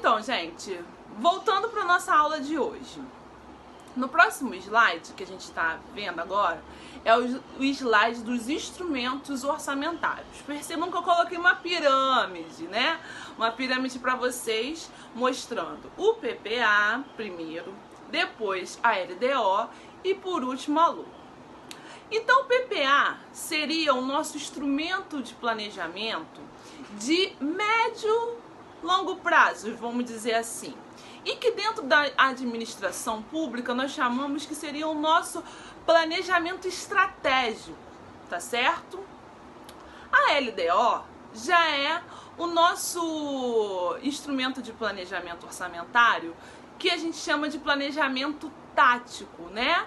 Então, gente, voltando para nossa aula de hoje. No próximo slide que a gente está vendo agora é o slide dos instrumentos orçamentários. Percebam que eu coloquei uma pirâmide, né? Uma pirâmide para vocês, mostrando o PPA primeiro, depois a LDO e por último a LOA. Então o PPA seria o nosso instrumento de planejamento de médio longo prazo, vamos dizer assim. E que dentro da administração pública nós chamamos que seria o nosso planejamento estratégico, tá certo? A LDO já é o nosso instrumento de planejamento orçamentário que a gente chama de planejamento tático, né?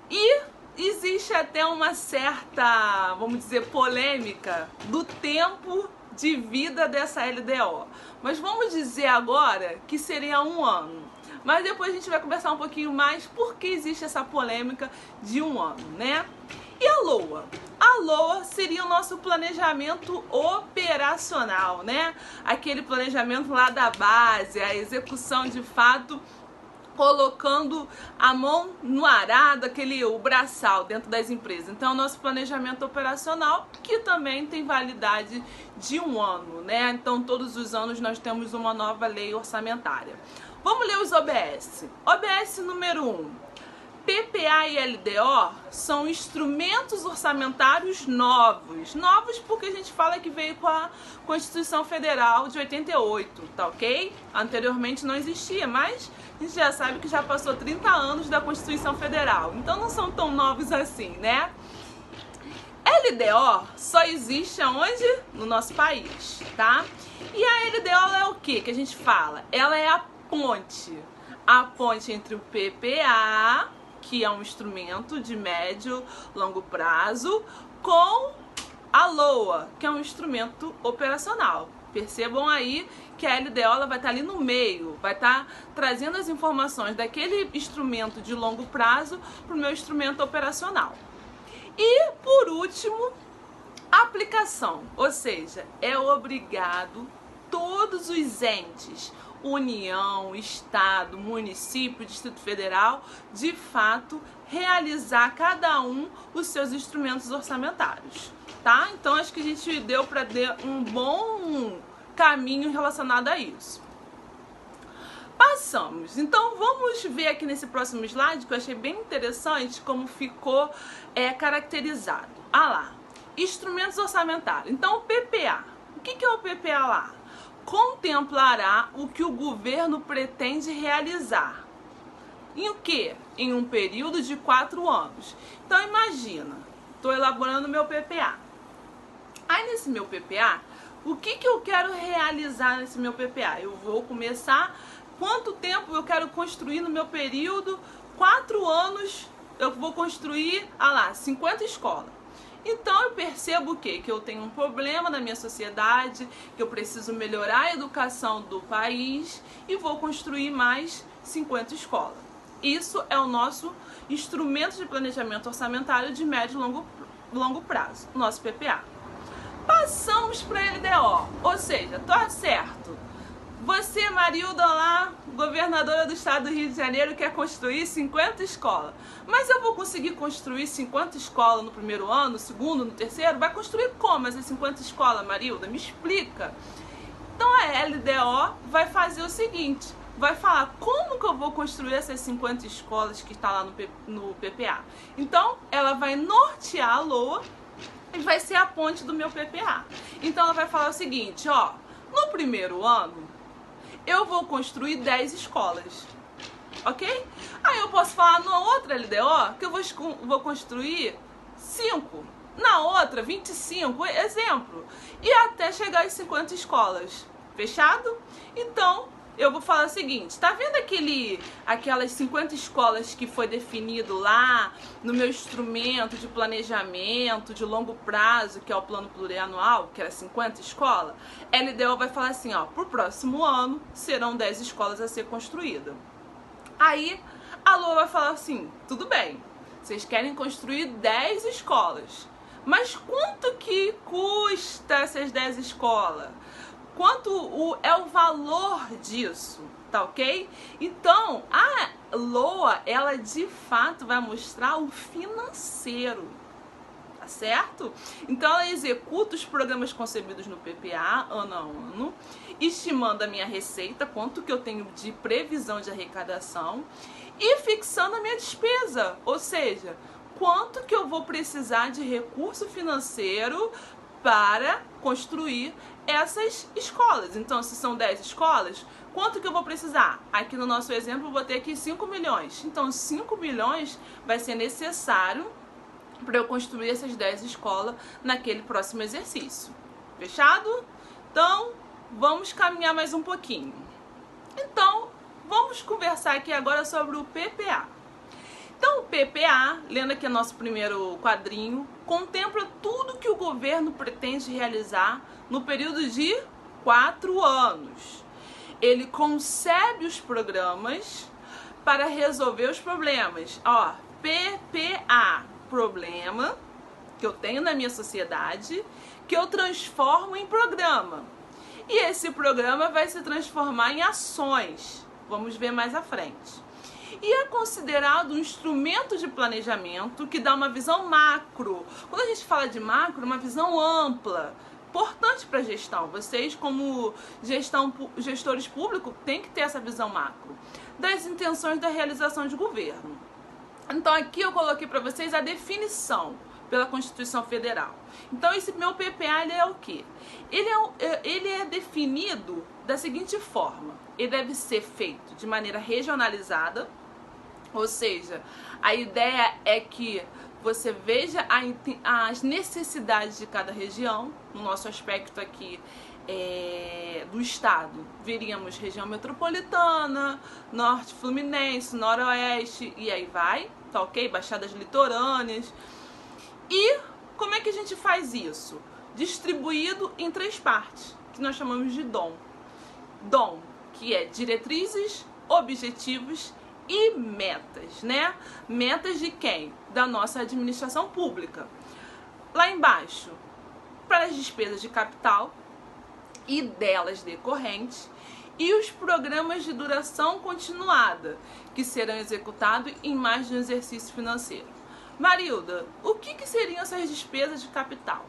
E existe até uma certa, vamos dizer, polêmica do tempo de vida dessa LDO. Mas vamos dizer agora que seria 1 ano. Mas depois a gente vai conversar um pouquinho mais por que existe essa polêmica de 1 ano, né? E a LOA? A LOA seria o nosso planejamento operacional, né? Aquele planejamento lá da base, a execução de fato, colocando a mão no arado, o braçal dentro das empresas. Então, o nosso planejamento operacional, que também tem validade de 1 ano, né? Então, todos os anos nós temos uma nova lei orçamentária. Vamos ler os OBS. OBS número 1. PPA e LDO são instrumentos orçamentários novos. Novos porque a gente fala que veio com a Constituição Federal de 88, tá ok? Anteriormente não existia, mas a gente já sabe que já passou 30 anos da Constituição Federal. Então não são tão novos assim, né? LDO só existe aonde? No nosso país, tá? E a LDO é o que a gente fala? Ela é a ponte entre o PPA, que é um instrumento de médio, longo prazo, com a LOA, que é um instrumento operacional. Percebam aí que a LDO ela vai estar ali no meio, vai estar trazendo as informações daquele instrumento de longo prazo para o meu instrumento operacional. E, por último, aplicação, ou seja, é obrigado todos os entes, União, Estado, município, Distrito Federal, de fato, realizar cada um os seus instrumentos orçamentários, tá? Então, acho que a gente deu para ter um bom caminho relacionado a isso. Passamos. Então, vamos ver aqui nesse próximo slide, que eu achei bem interessante como ficou caracterizado. Ah lá, instrumentos orçamentários. Então, o PPA. O que é o PPA lá? Contemplará o que o governo pretende realizar. Em o quê? Em um período de 4 anos. Então imagina, estou elaborando meu PPA. Aí nesse meu PPA, o que eu quero realizar nesse meu PPA? Eu vou começar, quanto tempo eu quero construir no meu período? 4 anos eu vou construir, 50 escolas. Então eu percebo o quê? Que eu tenho um problema na minha sociedade, que eu preciso melhorar a educação do país e vou construir mais 50 escolas. Isso é o nosso instrumento de planejamento orçamentário de médio e longo prazo, nosso PPA. Passamos para a LDO, ou seja, tá certo. Você, Marilda, lá, governadora do estado do Rio de Janeiro, quer construir 50 escolas. Mas eu vou conseguir construir 50 escolas no primeiro ano, no segundo, no terceiro? Vai construir como essas 50 escolas, Marilda? Me explica. Então a LDO vai fazer o seguinte, vai falar como que eu vou construir essas 50 escolas que está lá no PPA. Então ela vai nortear a LOA e vai ser a ponte do meu PPA. Então ela vai falar o seguinte, ó, no primeiro ano, eu vou construir 10 escolas, ok? Aí eu posso falar na outra LDO que eu vou construir 5, na outra 25, exemplo, e até chegar às 50 escolas, fechado? Então, eu vou falar o seguinte, tá vendo aquelas 50 escolas que foi definido lá no meu instrumento de planejamento de longo prazo, que é o plano plurianual, que era 50 escolas? LDO vai falar assim, ó, pro próximo ano serão 10 escolas a ser construídas. Aí a LOA vai falar assim, tudo bem, vocês querem construir 10 escolas, mas quanto que custa essas 10 escolas? é o valor disso, tá ok? Então, a LOA, ela de fato vai mostrar o financeiro, tá certo? Então, ela executa os programas concebidos no PPA, ano a ano, estimando a minha receita, quanto que eu tenho de previsão de arrecadação, e fixando a minha despesa, ou seja, quanto que eu vou precisar de recurso financeiro para construir essas escolas. Então, se são 10 escolas, quanto que eu vou precisar? Aqui no nosso exemplo, eu vou ter aqui 5 milhões. Então, 5 milhões vai ser necessário para eu construir essas 10 escolas naquele próximo exercício. Fechado? Então, vamos caminhar mais um pouquinho. Então, vamos conversar aqui agora sobre o PPA. Então, o PPA, lendo aqui o nosso primeiro quadrinho, contempla tudo que o governo pretende realizar no período de 4 anos. Ele concebe os programas para resolver os problemas. Ó, PPA, problema que eu tenho na minha sociedade, que eu transformo em programa. E esse programa vai se transformar em ações. Vamos ver mais à frente. E é considerado um instrumento de planejamento que dá uma visão macro. Quando a gente fala de macro, uma visão ampla, importante para a gestão. Vocês, como gestores públicos, têm que ter essa visão macro das intenções da realização de governo. Então, aqui eu coloquei para vocês a definição pela Constituição Federal. Então, esse meu PPA, ele é o quê? Ele é definido da seguinte forma: ele deve ser feito de maneira regionalizada, ou seja, a ideia é que você veja as necessidades de cada região. No nosso aspecto aqui do estado, veríamos região metropolitana, norte fluminense, noroeste, e aí vai, tá ok? Baixadas litorâneas. E como é que a gente faz isso? Distribuído em 3 partes, que nós chamamos de DOM. DOM, que é diretrizes, objetivos e metas, né? Metas de quem? Da nossa administração pública. Lá embaixo, para as despesas de capital e delas decorrentes, e os programas de duração continuada, que serão executados em mais de um exercício financeiro. Marilda, o que seriam essas despesas de capital?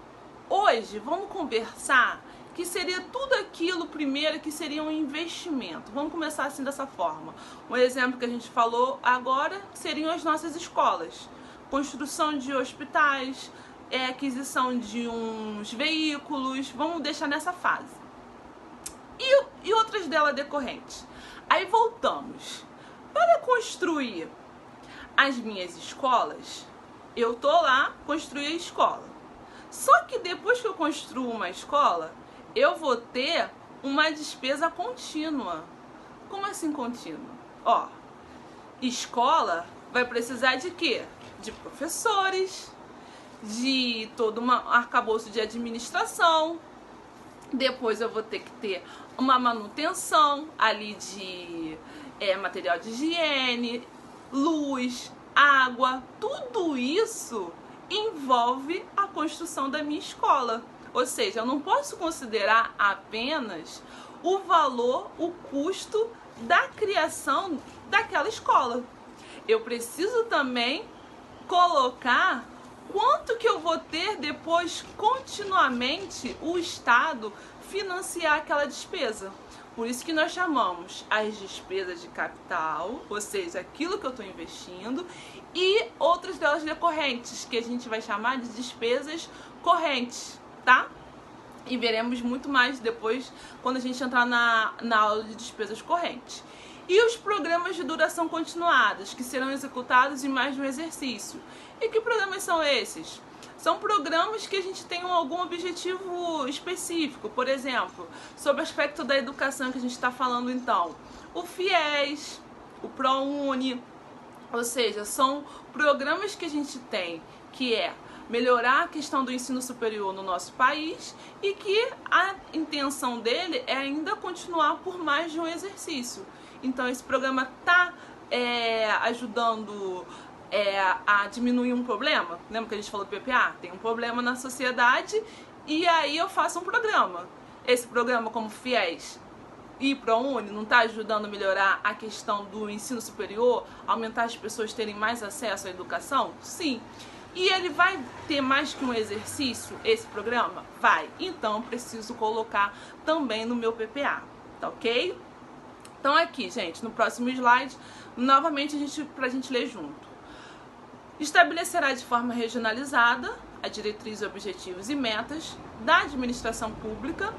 Hoje vamos conversar que seria tudo aquilo primeiro que seria um investimento. Vamos começar assim dessa forma. Um exemplo que a gente falou agora seriam as nossas escolas. Construção de hospitais, aquisição de uns veículos, vamos deixar nessa fase. E outras delas decorrentes. Aí voltamos. Para construir as minhas escolas, eu tô lá, construí a escola. Só que depois que eu construo uma escola, eu vou ter uma despesa contínua. Como assim contínua? Ó, escola vai precisar de quê? De professores, de todo um arcabouço de administração. Depois eu vou ter que ter uma manutenção ali de material de higiene, luz, água. Tudo isso envolve a construção da minha escola. Ou seja, eu não posso considerar apenas o valor, o custo da criação daquela escola. Eu preciso também colocar quanto que eu vou ter depois continuamente o Estado financiar aquela despesa. Por isso que nós chamamos as despesas de capital, ou seja, aquilo que eu estou investindo, e outras delas decorrentes, que a gente vai chamar de despesas correntes, tá? E veremos muito mais depois quando a gente entrar na aula de despesas correntes. E os programas de duração continuadas, que serão executados em mais de um exercício. E que programas são esses? São programas que a gente tem algum objetivo específico. Por exemplo, sobre o aspecto da educação que a gente está falando então. O FIES, o ProUni, ou seja, são programas que a gente tem que melhorar a questão do ensino superior no nosso país e que a intenção dele é ainda continuar por mais de um exercício. Então esse programa está ajudando a diminuir um problema. Lembra que a gente falou do PPA? Tem um problema na sociedade e aí eu faço um programa. esse programa como FIES e ProUni não está ajudando a melhorar a questão do ensino superior, aumentar as pessoas terem mais acesso à educação? Sim. E ele vai ter mais que um exercício, esse programa? Vai. Então, preciso colocar também no meu PPA, tá ok? Então aqui, gente, no próximo slide, novamente pra gente ler junto. Estabelecerá de forma regionalizada a diretriz, objetivos e metas da administração pública,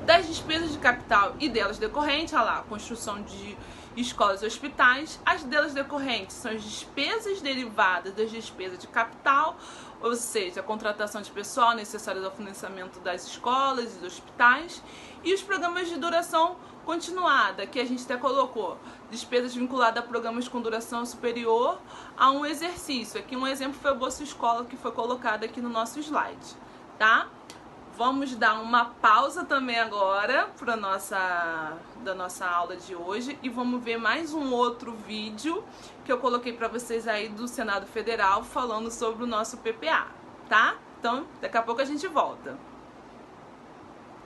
das despesas de capital e delas decorrentes, olha lá, construção de escolas e hospitais. As delas decorrentes são as despesas derivadas das despesas de capital, ou seja, a contratação de pessoal necessária ao financiamento das escolas e dos hospitais, e os programas de duração continuada, que a gente até colocou, despesas vinculadas a programas com duração superior a um exercício. Aqui um exemplo foi o Bolsa Escola, que foi colocado aqui no nosso slide, tá? Vamos dar uma pausa também agora da nossa aula de hoje e vamos ver mais um outro vídeo que eu coloquei para vocês aí do Senado Federal falando sobre o nosso PPA, tá? Então, daqui a pouco a gente volta.